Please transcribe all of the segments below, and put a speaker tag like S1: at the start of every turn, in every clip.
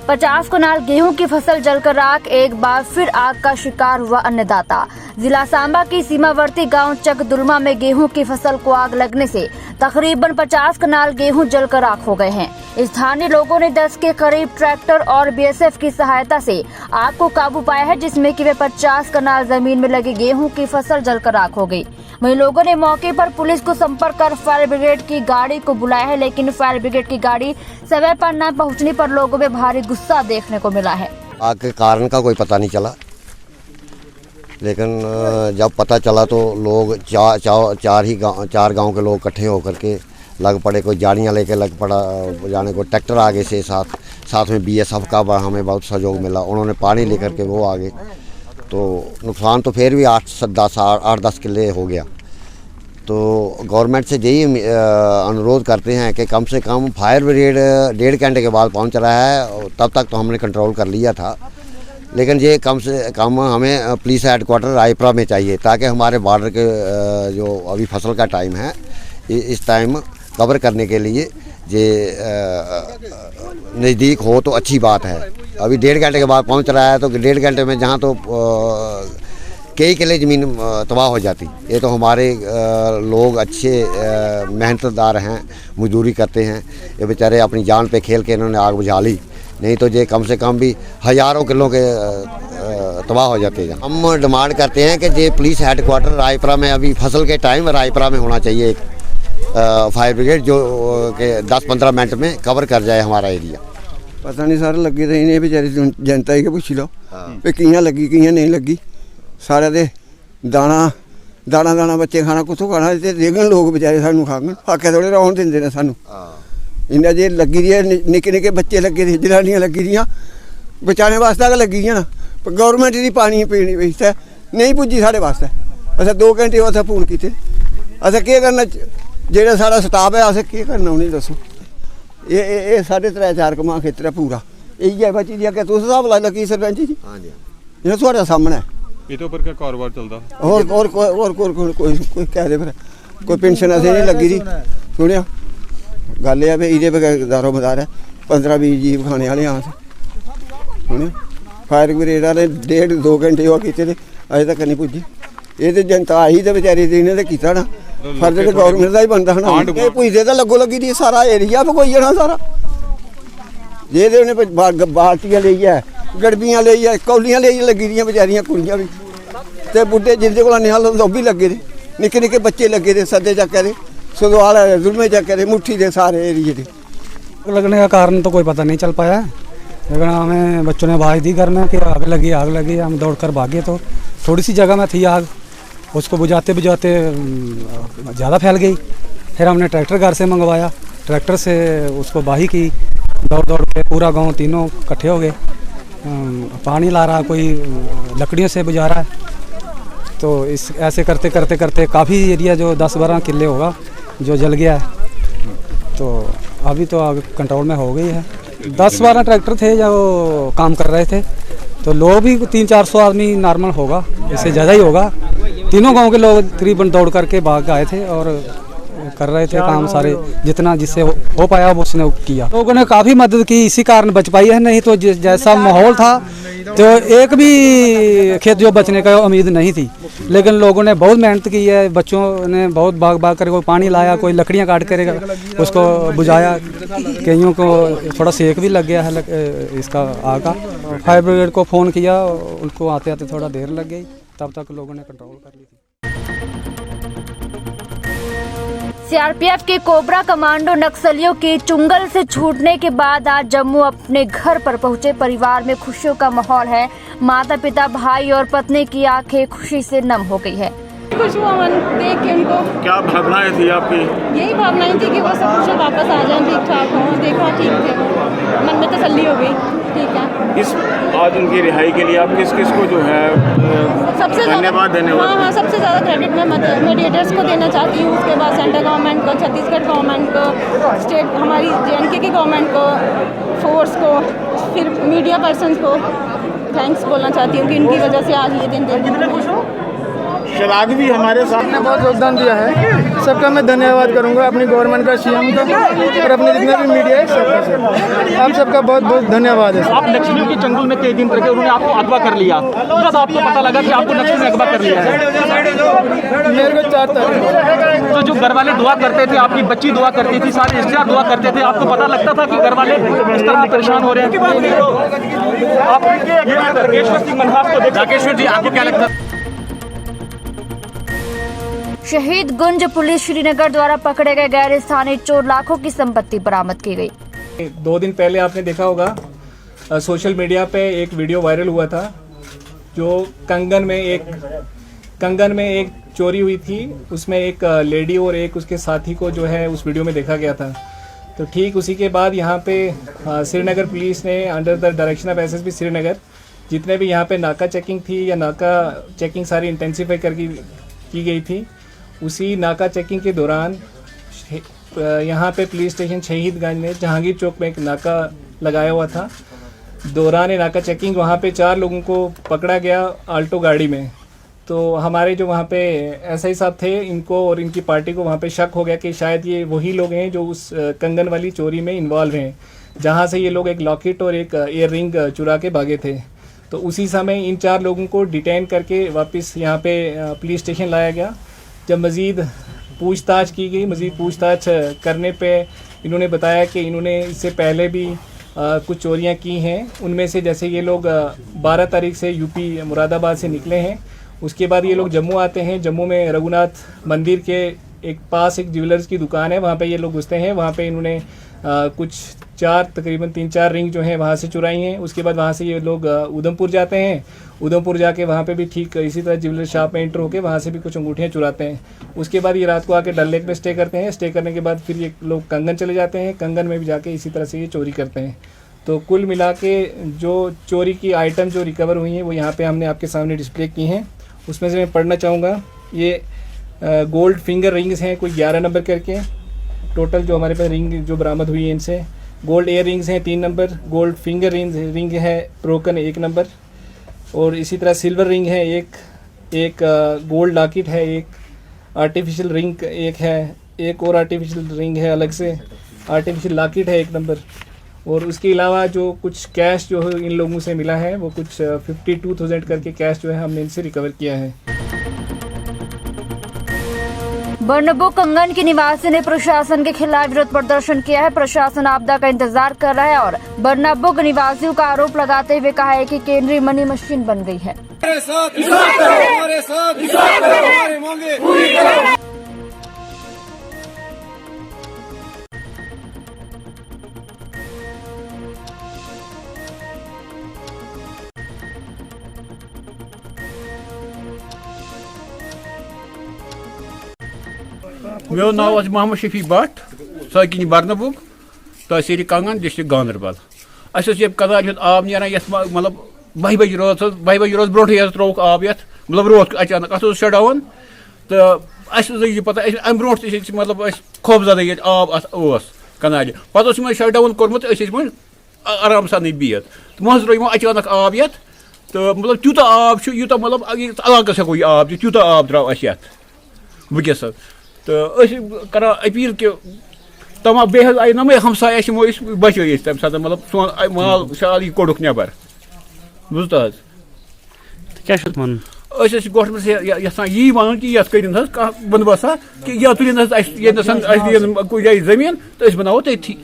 S1: 50 कनाल गेहूं की फसल जलकर राख, एक बार फिर आग का शिकार हुआ अन्नदाता। जिला सांबा की सीमावर्ती गांव चकदुलमा में गेहूं की फसल को आग लगने से तकरीबन 50 कनाल गेहूं जलकर राख हो गए हैं। स्थानीय लोगों ने 10 के करीब ट्रैक्टर और बीएसएफ की सहायता से आग को काबू पाया है, जिसमें कि वे 50 कनाल जमीन में लगी गेहूं की फसल जलकर राख हो गई। वहीं लोगों ने मौके पर पुलिस को संपर्क कर फायर ब्रिगेड की गाड़ी को बुलाया है, लेकिन फायर ब्रिगेड की गाड़ी समय पर न पहुंचने पर लोगों में भारी गुस्सा देखने को मिला है।
S2: आग के कारण का कोई पता नहीं चला, लेकिन जब पता चला तो लोग चार गांव के लोग इकट्ठे होकर के लग पड़े। कोई जाड़ियाँ लेके लग पड़ा जाने को, ट्रैक्टर आगे से साथ में बीएसएफ का हमें बहुत सहयोग मिला। उन्होंने पानी लेकर के वो आगे, तो नुकसान तो फिर भी 8-10 किले हो गया। तो गवर्नमेंट से यही अनुरोध करते हैं कि कम से कम फायर ब्रिगेड 1.5 घंटे के बाद पहुंच रहा है। तब तक तो हमने कंट्रोल कर लिया था, लेकिन ये कम से कम हमें पुलिस हेडक्वार्टर रायपुरा में चाहिए, ताकि हमारे बॉर्डर के जो अभी फसल का टाइम है, इस टाइम कवर करने के लिए ये नज़दीक हो तो अच्छी बात है। अभी 1.5 घंटे के बाद पहुंच रहा है, तो 1.5 घंटे में जहां तो कई किले ज़मीन तबाह हो जाती। ये तो हमारे लोग अच्छे मेहनतदार हैं, मजदूरी करते हैं। ये बेचारे अपनी जान पे खेल के इन्होंने आग बुझा ली, नहीं तो ये कम से कम भी हज़ारों किलों के तबाह हो जाते हैं। हम डिमांड करते हैं कि ये पुलिस हेडक्वार्टर रायपुरा में अभी फसल के टाइम रायपुरा में होना चाहिए, फायर ब्रिगेड जो कि 10-15 मिनट में कवर कर जाए हमारा एरिया।
S3: पता नहीं सर, लगी तो इन्हें बेचारी जनता ही के पूछ लो भी कियां लगी कियां नहीं लगी। सारे दे दाना बच्चे खाना कुछ खाना देगन लोग बेचारे सानू खागन, फाके थोड़े रौन देंदे ने सानू। इन्हें जे लगी दी है, निक्के बच्चे लगे दे, जनानियां लगी दियां बचाने वास्ते लगी दियां ना। पर गौरमेंट दी पानी पीने वास्ते नहीं पुज्जी साढ़े वास्ते। असें 2 घंटे उत्थे फोन कीते, असें केह् करना, जेह्ड़ा साढ़ा स्टाफ है असें केह् करना उ'नेंगी दस्सो। ये 3.5-4 कमा खेतर है पूरा, इ'यै बची दी अग्गें तुस स्हाब लाई लगी सरपंच जी। इ'यां थुआढ़े सामने
S4: ਇਹਦੇ ਉੱਪਰ ਕੀ ਕਾਰੋਬਾਰ ਚੱਲਦਾ
S3: ਹੋਰ ਕੋਈ ਕਹਿ ਦੇ ਫਿਰ ਕੋਈ ਪੈਨਸ਼ਨ ਅਸੀਂ ਨਹੀਂ ਲੱਗੀ ਦੀ ਸੁਣਿਆ ਗੱਲ ਇਹ ਆ ਵੀ ਇਹਦੇ ਬਗੈਰ ਦਾਰੋਮਦਾਰ ਹੈ 15-20 ਜੀਵ ਖਾਣੇ ਵਾਲੇ ਆ ਸੁਣਿਆ। ਫਾਇਰ ਬ੍ਰਿਗੇਡ ਵਾਲੇ 1.5-2 ਘੰਟੇ ਉਹ ਕੀਤੇ ਤੇ ਅਜੇ ਤੱਕ ਨਹੀਂ ਪੁੱਜੀ। ਇਹ ਤੇ ਜਨਤਾ ਆਹੀ ਤੇ ਵਿਚਾਰੀ ਦੀ ਇਹਨੇ ਤੇ ਕੀਤਾ ਨਾ, ਫਰਜ਼ ਤੇ ਗੌਰਮੈਂਟ ਦਾ ਹੀ ਬਣਦਾ ਨਾ। ਇਹ ਪੁੱਜਦੇ ਤਾਂ ਲੱਗੋ ਲੱਗੀ ਦੀ ਸਾਰਾ ਏਰੀਆ ਭਗੋਈ ਜਾਣਾ ਸਾਰਾ। ਜੇ ਦੇ ਉਹਨੇ ਬਾਲਟੀਆਂ ਲਈ ਹੈ, गड़बियां ले कौलियां ले लगी दी बेचारियां कुड़ियां भी, ते बुढ़े जिंदे को निहाल ओह भी लगे दे, निक्के निक्के बच्चे लगे दे, सदे चक्के दे, सगवाल जुलमे चक्के दे, मुट्ठी दे सारे एरिए दे।
S5: लगने का कारण तो कोई पता नहीं चल पाया, लेकिन हमें बच्चों ने आवाज़ दी घर में कि आग लगी। हम दौड़ कर भागे तो थोड़ी सी जगह में थी आग, उसको बुझाते ज़्यादा फैल गई। फिर हमने ट्रैक्टर घर से मंगवाया, ट्रैक्टर से उसको बाही की, दौड़ के पूरा गाँव तीनों इकट्ठे हो गए। पानी ला रहा, कोई लकड़ियों से बुझा रहा है। तो इस ऐसे करते काफ़ी एरिया जो 10-12 किले होगा जो जल गया है। तो अभी तो आग कंट्रोल में हो गई है। 10-12 ट्रैक्टर थे जो काम कर रहे थे, तो लोग भी 300-400 आदमी नॉर्मल होगा, इससे ज़्यादा ही होगा। तीनों गांव के लोग तकरीबन दौड़ करके भाग आए थे और कर रहे थे काम सारे, जितना जिससे हो पाया वो उसने किया। लोगों ने काफ़ी मदद की, इसी कारण बच पाई है, नहीं तो जैसा माहौल था तो एक भी खेत जो बचने का उम्मीद नहीं थी। लेकिन लोगों ने बहुत मेहनत की है, बच्चों ने बहुत भाग कर कोई पानी लाया, कोई लकड़ियां काट कर उसको बुझाया, कईयों को थोड़ा सेक भी लग गया है इसका आग का। फायर ब्रिगेड को फ़ोन किया, उनको आते आते थोड़ा देर लग गई, तब तक लोगों ने कंट्रोल कर ली थी।
S1: सीआरपीएफ के कोबरा कमांडो नक्सलियों के चुंगल से छूटने के बाद आज जम्मू अपने घर पर पहुंचे। परिवार में खुशियों का माहौल है। माता पिता, भाई और पत्नी की आंखें खुशी से नम हो गई है।
S6: खुश हुआ मन देख के उनको।
S4: क्या भावनाएं थी आपकी?
S6: यही भावनाएं थी कि वो सब कुछ वापस आ जाएं, ठीक ठाक हों। देखा ठीक थे, मन में तसल्ली हो गई। ठीक है,
S4: आज उनकी रिहाई के लिए आप किस को जो है
S6: सबसे
S4: धन्यवाद देने वाले?
S6: हाँ, सबसे ज़्यादा क्रेडिट मैं मीडिएटर्स को देना चाहती हूँ, उसके बाद सेंट्रल गवर्नमेंट को, छत्तीसगढ़ गवर्नमेंट को, स्टेट हमारी JNK की गवर्नमेंट को, फोर्स को, फिर मीडिया पर्सनस को थैंक्स बोलना चाहती हूँ कि इनकी वजह से आज ये दिन देखने को मिला।
S4: चिराग भी हमारे साथ
S7: ने बहुत योगदान दिया है। सबका मैं धन्यवाद करूंगा, अपनी गवर्नमेंट का, सीएम का और अपने जितने भी मीडिया है सबका सर। आप सबका बहुत बहुत धन्यवाद है।
S8: आप नक्सलियों के चंगुल में कई दिन रखे, उन्होंने आपको अगवा कर लिया, जब आपको पता लगा कि आपको नक्सलियों ने अगवा कर लिया है।
S7: मेरे को 4 तारीख
S8: तो जो घर वाले दुआ करते थे, आपकी बच्ची दुआ करती थी, सारे रिश्तेदार दुआ करते थे, आपको पता लगता था कि घर वाले इस तरह परेशान हो रहे हैं? आप राकेश्वर सिंह मनहास को देख, राकेश्वर जी आपको क्या लगता है?
S1: शहीद गुंज पुलिस श्रीनगर द्वारा पकड़े गए गैर स्थानीय चोर लाखों की संपत्ति बरामद की गई।
S9: 2 दिन पहले आपने देखा होगा सोशल मीडिया पे एक वीडियो वायरल हुआ था, जो कंगन में एक चोरी हुई थी। उसमें एक लेडी और एक उसके साथी को जो है उस वीडियो में देखा गया था। तो ठीक उसी के बाद यहाँ पे श्रीनगर पुलिस ने under the direction of SSP Srinagar जितने भी यहाँ पे नाका चेकिंग थी या नाका चेकिंग सारी इंटेंसिफाई की गई थी। उसी नाका चेकिंग के दौरान यहाँ पे पुलिस स्टेशन शहीदगंज में जहांगीर चौक में एक नाका लगाया हुआ था। दौरान नाका चेकिंग वहाँ पे 4 लोगों को पकड़ा गया आल्टो गाड़ी में। तो हमारे जो वहाँ पे एसआई साहब थे, इनको और इनकी पार्टी को वहाँ पे शक हो गया कि शायद ये वही लोग हैं जो उस कंगन वाली चोरी में इन्वॉल्व हैं, जहाँ से ये लोग एक लॉकेट और एक ईयर रिंग चुरा के भागे थे। तो उसी समय इन 4 लोगों को डिटेन करके वापस यहाँ पे पुलिस स्टेशन लाया गया। जब मज़ीद पूछताछ की गई, मज़ीद पूछताछ करने पे इन्होंने बताया कि इन्होंने इससे पहले भी कुछ चोरियां की हैं। उनमें से जैसे ये लोग 12 तारीख से यूपी मुरादाबाद से निकले हैं, उसके बाद ये लोग जम्मू आते हैं। जम्मू में रघुनाथ मंदिर के एक पास एक ज्वेलर्स की दुकान है, वहाँ पे ये लोग घुसते हैं। वहाँ पे इन्होंने कुछ तकरीबन 3-4 रिंग जो हैं वहाँ से चुराई हैं। उसके बाद वहाँ से ये लोग उधमपुर जाते हैं। उधमपुर जाके वहाँ पे भी ठीक इसी तरह ज्वेलर शॉप में एंटर होकर वहाँ से भी कुछ अंगूठियाँ चुराते हैं। उसके बाद ये रात को आके डल लेक में स्टे करते हैं। स्टे करने के बाद फिर ये लोग कंगन चले जाते हैं। कंगन में भी जाके इसी तरह से ये चोरी करते हैं। तो कुल मिला के जो चोरी की आइटम जो रिकवर हुई हैं वो यहाँ पे हमने आपके सामने डिस्प्ले की हैं। उसमें से मैं पढ़ना चाहूँगा। ये गोल्ड फिंगर रिंग्स हैं कोई 11 नंबर करके। टोटल जो हमारे पास रिंग जो बरामद हुई है इनसे गोल्ड एयर रिंग्स हैं 3 नंबर, गोल्ड फिंगर रिंग है ब्रोकन 1 नंबर, और इसी तरह सिल्वर रिंग है एक गोल्ड लॉकेट है, एक आर्टिफिशियल रिंग एक है, एक और आर्टिफिशियल रिंग है अलग से, आर्टिफिशियल लॉकेट है 1 नंबर। और उसके अलावा जो कुछ कैश जो है इन लोगों से मिला है वो कुछ 52,000 करके कैश जो है हमने इनसे रिकवर किया है।
S1: बर्नबो कंगन के निवासी ने प्रशासन के खिलाफ विरोध प्रदर्शन किया है। प्रशासन आपदा का इंतजार कर रहा है और बर्नबो के निवासियों का आरोप लगाते हुए कहा है कि केंद्रीय मनी मशीन बन गई है।
S10: मेरा नाम मोहम्मद शफी भट्ट, साकिन बर्नबुक, तहसील कंगन, डिस्ट्रिक्ट गांधरबल। अब कदार आब नीरान ये मतलब 12 बजे रोज ब्रोटे त्रोक आब ये मतलब रोज अचानक अत शट डाउन। तो यह पता अम ब्रो मतलब खौफजदा ये आब कनाल पे शट डाउन कोर्मुत आराम सान बिहत। तो मज रो अचानक आब ये तो मतलब तूत आब यूत मतलब इलाकस हेको आब तूत आब द्राव वस। तो कर अपील कि तमाम बेहद आई नमे हमसाय बचे तम सात मतलब सोन माल शाल यह कोड़क नबर बुझत क्या गवर्नमेंट यहां यी वन कि ये कर बंदोबस्ता कि यह तुलिन कुछ जाए जमीन तो बनाओ तथी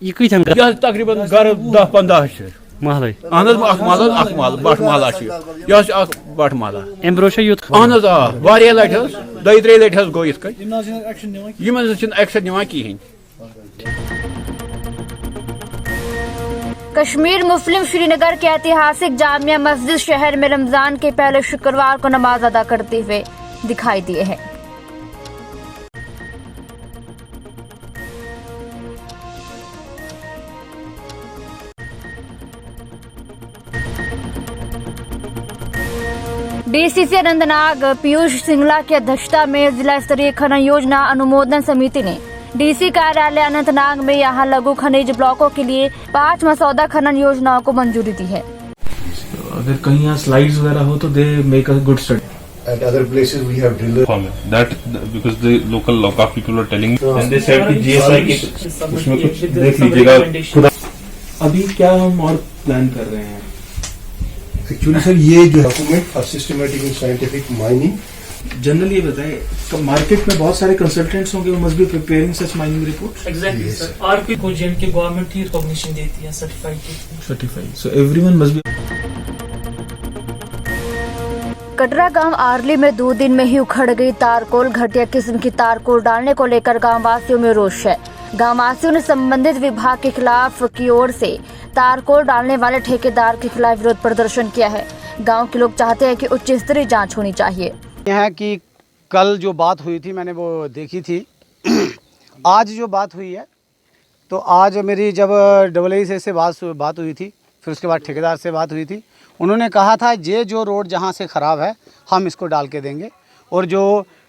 S10: यह तकरीबन घर 10-15 महल महल बट महला यह बट महला अहन लट 2-3 लट गो इत एक्शन निवान कहें।
S1: कश्मीर मुस्लिम श्रीनगर के ऐतिहासिक जामिया मस्जिद शहर में रमजान के पहले शुक्रवार को नमाज अदा करते हुए दिखाई दिए हैं। डीसीसी अनंतनाग पीयूष सिंगला की अध्यक्षता में जिला स्तरीय खनन योजना अनुमोदन समिति ने डीसी कार्यालय अनंतनाग में यहां लघु खनिज ब्लॉकों के लिए 5 मसौदा खनन योजनाओं को मंजूरी दी है।
S11: अगर कहीं यहाँ स्लाइड्स वगैरह हो तो they make a good study. At other places we have drillers.
S4: That because the local people were telling me and they said कि GSI के उसमें कुछ देख लीजिएगा खुदा।
S12: अभी क्या हम और प्लान कर रहे हैं?
S11: Actually sir ये जो document for systematic and scientific mining.
S12: Generally ये बताएं, मार्केट में बहुत सारे कंसल्टेंट्स होंगे, वो must be preparing such mining report.
S13: Exactly sir. और भी कुछ जिनकी गवर्नमेंट ही रिकॉग्निशन देती है, certified,
S12: so everyone must be.
S1: Katra गांव आरली में 2 दिन में ही उखड़ गई तारकोल। घटिया किस्म की तारकोल डालने को लेकर गांव वासियों में रोष है। गांव वासियों ने संबंधित विभाग के खिलाफ की ओर से तारकोल डालने वाले ठेकेदार के खिलाफ विरोध प्रदर्शन किया है। गांव के लोग चाहते हैं कि उच्च स्तरीय जांच होनी चाहिए।
S14: है कि कल जो बात हुई थी मैंने वो देखी थी। आज जो बात हुई है, तो आज मेरी जब AA से बात हुई थी, फिर उसके बाद ठेकेदार से बात हुई थी। उन्होंने कहा था ये जो रोड जहाँ से ख़राब है हम इसको डाल के देंगे, और जो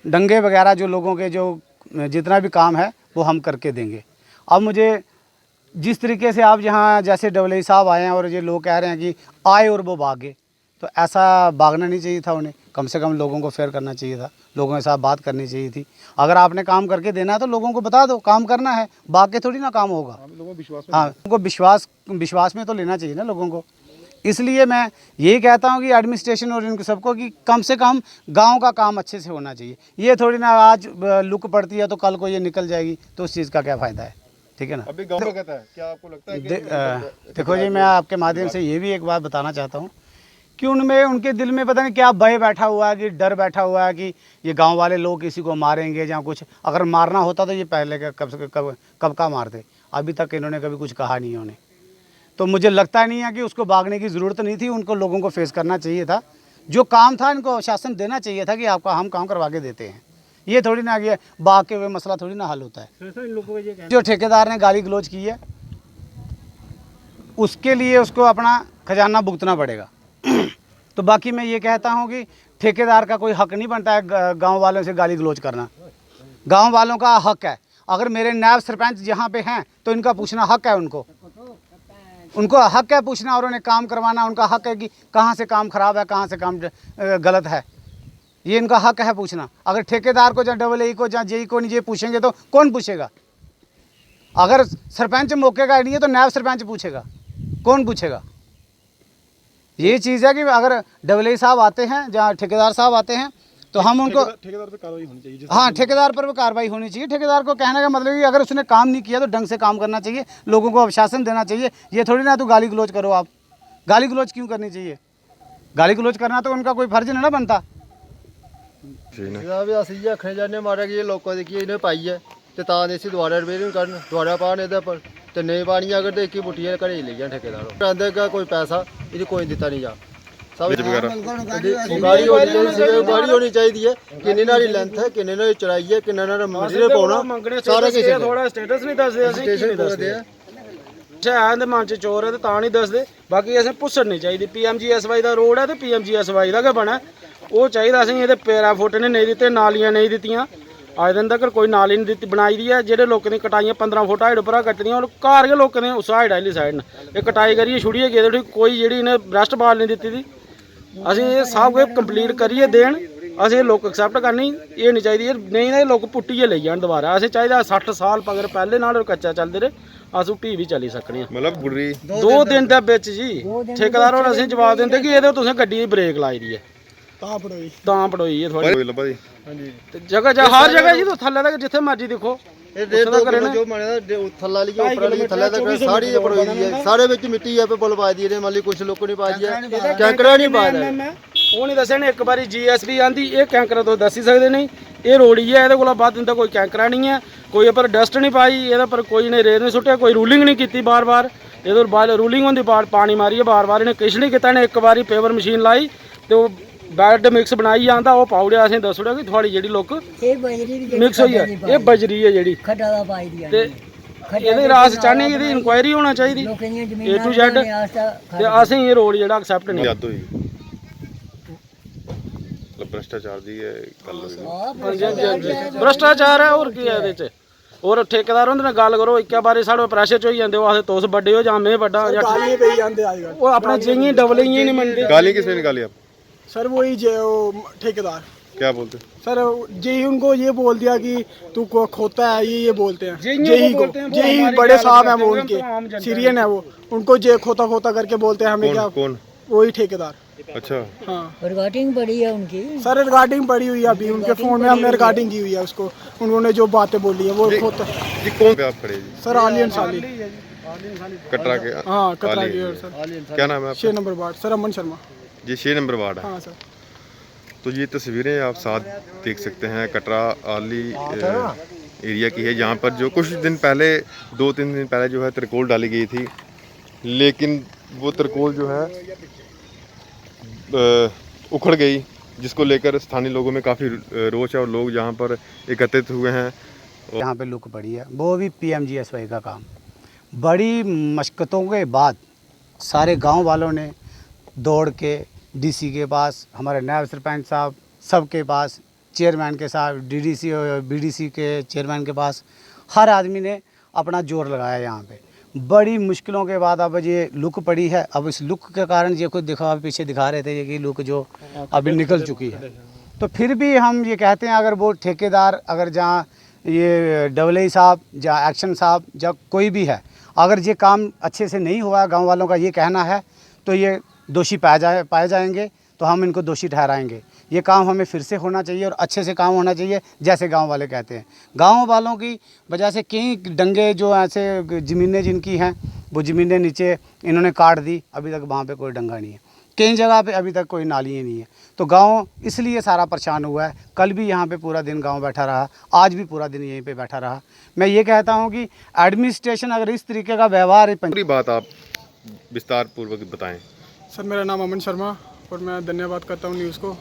S14: डंगे वगैरह जो लोगों के जो जितना भी काम है वो हम करके देंगे। अब मुझे जिस तरीके से आप यहाँ जैसे AA साहब आए हैं और ये लोग कह रहे हैं कि आए और वो भागे, तो ऐसा भागना नहीं चाहिए था। उन्हें कम से कम लोगों को फेयर करना चाहिए था, लोगों के साथ बात करनी चाहिए थी। अगर आपने काम करके देना है तो लोगों को बता दो, काम करना है, भाग के थोड़ी ना काम होगा। हाँ, उनको विश्वास में तो लेना चाहिए ना लोगों को। इसलिए मैं यही कहता हूँ कि एडमिनिस्ट्रेशन और इनको सबको कि कम से कम गांव का काम अच्छे से होना चाहिए। ये थोड़ी ना आज लुक पड़ती है तो कल को ये निकल जाएगी, तो उस चीज़ का क्या फ़ायदा है? ठीक है ना।
S4: अभी गांव का कहता है, क्या आपको लगता है कि
S14: देखो जी, मैं आपके माध्यम से ये भी एक बात बताना चाहता हूँ कि उनके दिल में पता नहीं क्या भय बैठा हुआ है, कि डर बैठा हुआ है कि ये गांव वाले लोग किसी को मारेंगे या कुछ। अगर मारना होता तो ये पहले कब का मारते। अभी तक इन्होंने कभी कुछ कहा नहीं उन्हें, तो मुझे लगता नहीं है कि उसको भागने की ज़रूरत नहीं थी। उनको लोगों को फेस करना चाहिए था। जो काम था इनको आश्वासन देना चाहिए था कि आपका हम काम करवा के देते हैं। ये थोड़ी ना कि भाग के हुए मसला थोड़ी ना हल होता है। जो ठेकेदार ने गाली गलौज की है उसके लिए उसको अपना खजाना भुगतना पड़ेगा। तो बाकी मैं ये कहता हूँ कि ठेकेदार का कोई हक नहीं बनता है गांव वालों से गाली गलौज करना। गांव वालों का हक है। अगर मेरे नायब सरपंच यहाँ पे हैं तो इनका पूछना हक है। उनको हक है पूछना, और उन्हें काम करवाना उनका हक है कि कहाँ से काम ख़राब है, कहाँ से काम गलत है, ये इनका हक है पूछना। अगर ठेकेदार को या AA को या JE को नहीं ये पूछेंगे तो कौन पूछेगा? अगर सरपंच मौके का नहीं है तो नायब सरपंच पूछेगा, कौन पूछेगा? ये चीज़ है कि अगर AA साहब आते हैं या ठेकेदार साहब आते हैं तो हम उनको
S4: ठेकेदार पे कार्रवाई होनी चाहिए।
S14: हाँ, ठेकेदार पर भी कार्रवाई होनी चाहिए। ठेकेदार को कहने का मतलब कि अगर उसने काम नहीं किया तो ढंग से काम करना चाहिए, लोगों को आश्वासन देना चाहिए। ये थोड़ी ना तो गाली गलौज करो। आप गाली गलौज क्यों करनी चाहिए? गाली गलौज करना तो उनका कोई फर्ज नहीं ना बनता।
S15: ਅਸੀਂ ਆਖਣੇ ਜਾਂਦੇ ਮਾਰਾ ਕਿ ਇਹ ਲੋਕਾਂ ਦੀ ਕੀ ਇਹਨੇ ਪਾਈ ਹੈ ਤੇ ਤਾਂ ਦੇ ਅਸੀਂ ਦੁਬਾਰਾ ਰਿਪੇਅਰਿੰਗ ਕਰਨ, ਦੁਬਾਰਾ ਪਾਣ ਇਹਦੇ ਪਰ ਤੇ ਨਹੀਂ ਪਾਣੀ ਅਗਰ ਤੇ ਕੀ ਬੁੱਟੀਆਂ ਘਰੇ ਹੀ ਲੈ ਜਾਣ ਠੇਕੇਦਾਰ। ਕਹਿੰਦੇ ਕਿ ਕੋਈ ਪੈਸਾ ਇਹਦੀ ਕੋਈ ਦਿੱਤਾ ਨਹੀਂ ਜਾ। सब गाड़ी होनी चाहिए, किन्नी नारी लेंथ है, किन्नी नारी चढ़ाई है, किन्ना नारा मजरे पाउना, सारा कुछ
S7: थोड़ा स्टेटस नहीं दसदे ਅਸੀਂ ਕੀ ਨਹੀਂ ਦੱਸਦੇ ਸ਼ਹਿਰਾਂ ਦੇ ਮਨ ਚ ਚੋਰ ਹੈ ਤੇ ਤਾਂ ਨਹੀਂ ਦੱਸਦੇ। ਬਾਕੀ ਅਸੀਂ ਪੁੱਛਣ ਨਹੀਂ ਚਾਹੀਦੀ। PMGSY ਦਾ ਰੋਡ ਹੈ ਤੇ PMGSY ਦਾ ਕਿ ਬਣਾ ਉਹ ਚਾਹੀਦਾ। ਅਸੀਂ ਇਹਦੇ ਪੈਰਾ ਫੁੱਟ ਨੇ ਨਹੀਂ ਦਿੱਤੇ, ਨਾਲੀਆਂ ਨਹੀਂ ਦਿੱਤੀਆਂ। ਅੱਜ ਦਿਨ ਤੱਕ ਕੋਈ ਨਾਲੀ ਨਹੀਂ ਦਿੱਤੀ ਬਣਾਈ ਦੀ ਹੈ। ਜਿਹੜੇ ਲੋਕਾਂ ਦੀ ਕਟਾਈਆਂ 15 ਫੁੱਟ ਹਾਈਟ ਉੱਪਰ ਕੱਟਣੀਆਂ ਉਹ ਘਰ ਕੇ ਲੋਕਾਂ ਨੇ ਉਸ ਸਾਈਡ ਵਾਲੀ ਸਾਈਡ ਇਹ ਕਟਾਈ ਕਰੀਏ ਛੁੜੀਏ ਗਏ ਕੋਈ ਜਿਹੜੀ ਇਹਨੇ ਬ੍ਰਸ਼ਟ ਬਾਲ ਨਹੀਂ ਦਿੱਤੀ ਦੀ। ਅਸੀਂ ਇਹ ਸਭ ਕੁਝ ਕੰਪਲੀਟ ਕਰੀਏ ਦੇਣ। ਅਸੀਂ ਲੋਕ ਐਕਸੈਪਟ ਕਰਨੀ ਇਹ ਨਹੀਂ ਚਾਹੀਦੀ। ਨਹੀਂ ਨਾ ਲੋਕ ਪੁੱਟੀਏ ਲਈ ਜਾਣ ਦੁਬਾਰਾ। ਅਸੀਂ ਚਾਹੀਦਾ 60 ਸਾਲ ਅਗਰ ਪਹਿਲੇ ਨਾਲ ਕੱਚਾ ਚੱਲਦੇ ਰਹੇ ਅਸੀਂ ਢੀ ਵੀ ਚੱਲੀ ਸਕਣੇ ਆ।
S4: मतलब गुर्री
S7: 2 दिन ਦੇ ਵਿੱਚ ਜੀ ਠੇਕੇਦਾਰ ਹੁਣ ਅਸੀਂ ਜਵਾਬ ਦਿੰਦੇ ਕਿ ਇਹਦੇ ਤੁਸੀਂ ਗੱਡੀ ਦੀ ਬ੍ਰੇਕ ਲਾਈ ਦੀ ਹੈ ਤਾਂ ਪੜੋਈ ਹੈ ਥੋੜੀ
S4: ਲੱਭਾ ਜੀ।
S7: ਹਾਂਜੀ, ਤੇ ਜਗ੍ਹਾ ਹਰ ਜਗ੍ਹਾ ਜੀ ਥੱਲੇ ਤੱਕ ਜਿੱਥੇ ਮਰਜ਼ੀ ਦੇਖੋ
S15: ਇਹ 1.5 ਜੋ ਬਣਿਆ ਥੱਲਾ ਵਾਲੀ ਜੋ ਉੱਪਰ ਵਾਲੀ ਥੱਲੇ ਤੱਕ ਸਾਰੀ ਪੜੋਈ ਦੀ ਹੈ। ਸਾਰੇ ਵਿੱਚ ਮਿੱਟੀ ਹੈ ਪੇ ਬੁੱਲ ਪਾ ਦੀ ਇਹਦੇ ਮਾਲੀ ਕੁਝ ਲੋਕ ਨਹੀਂ ਪਾ ਦਿਆ, ਕੈਂਕਰਾ ਨਹੀਂ ਪਾ ਦਿਆ।
S7: ਉਹ ਨਹੀਂ ਦੱਸਿਆ ਨੇ ਇੱਕ ਵਾਰੀ GSB ਆਂਦੀ ਇਹ ਕੈਂਕਰਾ ਤੋਂ ਦੱਸ ਹੀ ਸਕਦੇ ਨਹੀਂ। ਇਹ ਰੋੜੀ ਹੈ, ਇਹਦੇ ਕੋਲ ਬਾਅਦ ਦਿੰਦਾ ਕੋਈ ਕੈਂਕਰਾ ਨਹੀਂ ਹੈ, ਕੋਈ ਉੱਪਰ ਡਸਟ ਨਹੀਂ ਪਾਈ, ਇਹਦੇ ਪਰ ਕੋਈ ਨੇ ਰੇਤ ਨਹੀਂ ਸੁੱਟਿਆ, ਕੋਈ ਰੂਲਿੰਗ ਨਹੀਂ ਕੀਤੀ ਬਾਰ-ਬਾਰ। ਇਹਦੇ ਬਾਅਦ ਰੂਲਿੰਗ ਹੁੰਦੀ ਪਾਣੀ ਮਾਰੀਏ ਬਾਰ-ਬਾਰ। ਇਹਨੇ ਕੁਛ ਨਹੀਂ ਕੀਤਾ। ਇਹਨੇ ਇੱਕ ਵਾਰੀ ਪੇਵਰ ਮਸ਼ੀਨ ਲਾਈ ਤੇ ਉਹ ਬੈਡ ਮਿਕਸ ਬਣਾਈ ਜਾਂਦਾ ਉਹ ਪਾਉੜਿਆ। ਅਸੀਂ ਦੱਸੜਿਆ ਕਿ ਤੁਹਾਡੀ ਜਿਹੜੀ ਲੋਕ ਮਿਕਸ ਹੋਈ ਹੈ ਇਹ ਬਜਰੀ ਹੈ ਜਿਹੜੀ ਤੇ ਇਹਦੇ ਰਾਸ ਚਾਹਨੇ ਕਿ ਇਹਦੀ ਇਨਕੁਆਇਰੀ ਹੋਣਾ ਚਾਹੀਦੀ A to Z। ਤੇ ਅਸੀਂ ਇਹ ਰੋਡ ਜਿਹੜਾ ਐਕਸੈਪਟ ਨਹੀਂ।
S4: ਯਾਦ ਹੋਈ ਭ੍ਰਿਸ਼ਟਾਚਾਰ ਦੀ ਗੱਲ ਹੋਈ।
S7: ਭ੍ਰਿਸ਼ਟਾਚਾਰ ਹੈ ਹੋਰ ਕੀ ਹੈ ਇਹਦੇ ਚ। और ठेकेदार उन्होंने नाल गल करो एक बारी साढ़े प्रैशर च हो जाते हो आखिर तुस बड़े हो जां मैं बड़ा वो अपने जिंगी डबल ही नहीं मनते।
S4: गाली किसने निकाली आप?
S7: सर वही ठेकेदार
S16: क्या बोलते?
S7: सर जेई उनको ये बोल दिया कि तू खोता है, ये बोलते हैं जेई बड़े साहब हैं वो, उनके सीरियन है वो, उनको जे खोता खोता करके बोलते हैं हमें। क्या
S16: कौन?
S7: वही ठेकेदार।
S16: अच्छा
S7: हाँ,
S17: रिकॉर्डिंग पड़ी है उनकी
S7: सर, रिकॉर्डिंग पड़ी हुई है अभी उनके फोन में, हमने रिकॉर्डिंग की हुई है उसको, उन्होंने जो बातें बोली है वो खोता।
S16: जी कौन पे आप खड़े जी?
S7: सर आली अंसारी
S16: कटरा के।
S7: हाँ कटरा के सर।
S16: क्या नाम है?
S7: 6 नंबर वार्ड सर, अमन शर्मा
S16: जी। 6 नंबर वार्ड है।
S7: हाँ सर।
S16: तो ये तस्वीरें आप साथ देख सकते हैं कटरा आली एरिया की है, जहाँ पर जो कुछ दिन पहले 2-3 दिन पहले जो है तरकोल डाली गई थी, लेकिन वो तरकोल जो है उखड़ गई, जिसको लेकर स्थानीय लोगों में काफ़ी रोष है और लोग यहाँ पर एकत्रित हुए हैं।
S14: यहाँ पे लुक पड़ी है, वो भी PMGSY का काम। बड़ी मशक्क़तों के बाद सारे गांव वालों ने दौड़ के DC के पास, हमारे नायब सरपंच साहब सबके पास, चेयरमैन के साथ, DDC और BDC के चेयरमैन के पास, हर आदमी ने अपना जोर लगाया यहाँ पे। बड़ी मुश्किलों के बाद अब ये लुक पड़ी है। अब इस लुक के कारण ये खुद दिखा, पीछे दिखा रहे थे ये कि लुक जो अभी निकल चुकी है। तो फिर भी हम ये कहते हैं, अगर वो ठेकेदार, अगर जहाँ ये AA साहब, जहाँ एक्शन साहब, जहाँ कोई भी है, अगर ये काम अच्छे से नहीं हुआ, गांव वालों का ये कहना है, तो ये दोषी पाए जाएंगे, तो हम इनको दोषी ठहराएंगे। ये काम हमें फिर से होना चाहिए और अच्छे से काम होना चाहिए, जैसे गांव वाले कहते हैं। गांव वालों की वजह से कई डंगे जो ऐसे ज़मीनें जिनकी हैं, वो ज़मीनें नीचे इन्होंने काट दी, अभी तक वहाँ पे कोई डंगा नहीं है। कई जगह पे अभी तक कोई नाली नहीं है, तो गांव इसलिए सारा परेशान हुआ है। कल भी यहाँ पे पूरा दिन गांव बैठा रहा, आज भी पूरा दिन यहीं पे बैठा रहा। मैं ये कहता हूँ कि एडमिनिस्ट्रेशन अगर इस तरीके का व्यवहार,
S16: पूरी बात आप विस्तार पूर्वक बताएं।
S7: सर मेरा नाम अमन शर्मा, और मैं धन्यवाद करता हूँ न्यूज़ को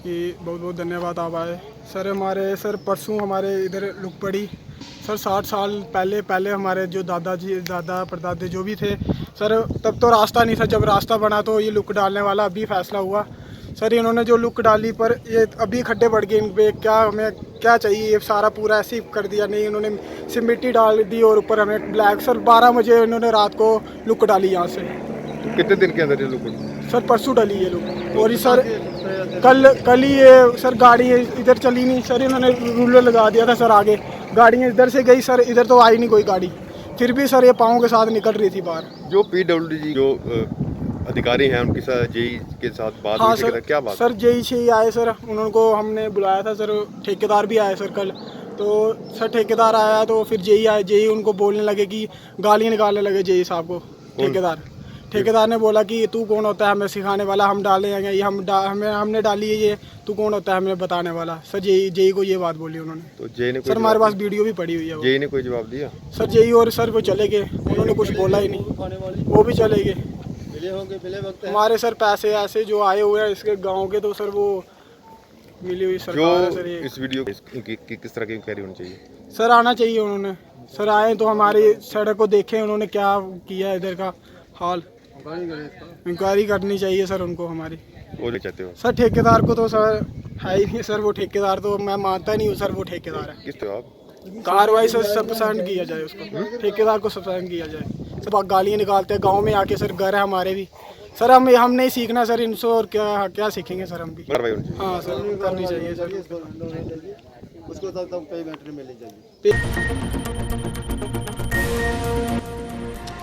S7: कि बहुत बहुत धन्यवाद आप आए। सर हमारे परसों हमारे इधर लुक पड़ी सर। 60 साल पहले हमारे जो दादा परदादे जो भी थे सर, तब तो रास्ता नहीं था। जब रास्ता बना तो ये लुक डालने वाला अभी फैसला हुआ सर। इन्होंने जो लुक डाली पर ये अभी खड्डे बढ़ गए इन पे। क्या हमें क्या चाहिए, ये सारा पूरा ऐसे ही कर दिया। नहीं, इन्होंने सिर्फ मिट्टी डाल दी और ऊपर हमें ब्लैक। सर 12 बजे इन्होंने रात को लुक डाली यहाँ से।
S16: तो कितने दिन के अंदर ये लुक?
S7: सर परसों डली ये लोग, और सर कल ही ये सर गाड़ी इधर चली नहीं सर। इन्होंने रूलर लगा दिया था सर, आगे गाड़ियाँ इधर से गई सर, इधर तो आई नहीं कोई गाड़ी। फिर भी सर ये पाँव के साथ निकल रही थी बाहर।
S16: जो PWD जो अधिकारी हैं उनके साथ, जेई के साथ बात हुई सर, क्या बात?
S7: सर जेई से ही आए सर, उनको हमने बुलाया था सर। ठेकेदार भी आए सर कल, तो सर ठेकेदार आया तो फिर जेई आए। जेई उनको बोलने लगे कि गालियाँ निकालने लगे जेई साहब को। ठेकेदार ने बोला कि तू कौन होता है हमें सिखाने वाला, हम डालेंगे ये, हमने डाली है ये, तू कौन होता है हमें बताने वाला। सर जेई को ये बात बोली उन्होंने।
S16: तो जेई ने
S7: सर हमारे पास वीडियो भी पड़ी हुई है।
S16: जेई ने कोई जवाब दिया?
S7: सर जेई और सर वो चले गए, उन्होंने कुछ बोला ही नहीं, वो भी चले गए। हमारे सर पैसे ऐसे जो आए हुए हैं इसके गाँव के, तो सर वो मिली हुई सरकार है सर। ये
S16: इस वीडियो किस तरह की इंक्वायरी होनी चाहिए?
S7: सर आना चाहिए उन्होंने। सर आए तो हमारी सड़क को देखें उन्होंने क्या किया इधर का हाल, इंक्वायरी करनी चाहिए सर उनको हमारी।
S16: वो ले चाहते हो?
S7: सर ठेकेदार को तो सर है ही नहीं सर, वो ठेकेदार तो मैं मानता नहीं हूँ सर वो ठेकेदार है।
S16: किस तो आप
S7: कार्रवाई सर सस्पेंड किया जाए उसको, ठेकेदार को सस्पेंड किया जाए। सब गालियाँ निकालते हैं गाँव में आके सर, घर है हमारे भी सर। हम नहीं सीखना सर इनसे, और क्या सीखेंगे सर हम भी। हाँ सर करनी चाहिए सर
S15: उसको, तब कई बैटरी मिलनी चाहिए।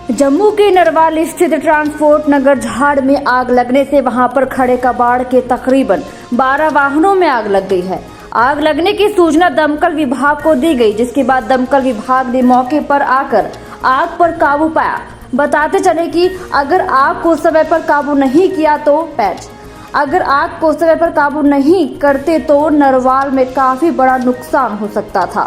S1: जम्मू के नरवाल स्थित ट्रांसपोर्ट नगर झाड़ में आग लगने से वहां पर खड़े कबाड़ के तकरीबन 12 वाहनों में आग लग गई है। आग लगने की सूचना दमकल विभाग को दी गई, जिसके बाद दमकल विभाग ने मौके पर आकर आग पर काबू पाया। बताते चले कि अगर आग को समय पर काबू नहीं किया तो अगर आग को समय पर काबू नहीं करते तो नरवाल में काफी बड़ा नुकसान हो सकता था।